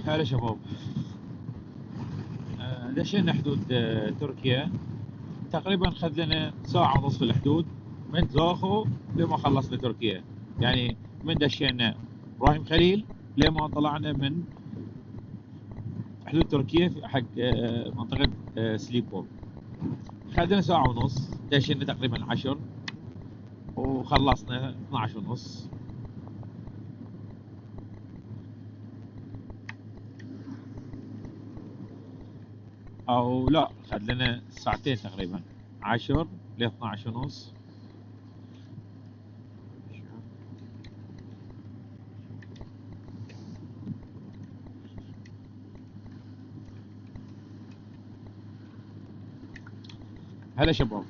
هلا شباب. دشينا حدود تركيا. تقريبا خذ لنا ساعة ونص في الحدود من زاخو لما خلصنا تركيا. يعني من دشينا ابراهيم خليل لما طلعنا من حدود تركيا حق منطقة سليبور. خذ لنا ساعة ونص. دشينا تقريبا 10 وخلصنا 12 ونص. او لا، خذ لنا ساعتين تقريبا، 10 ل 12 ونص. هلا شباب.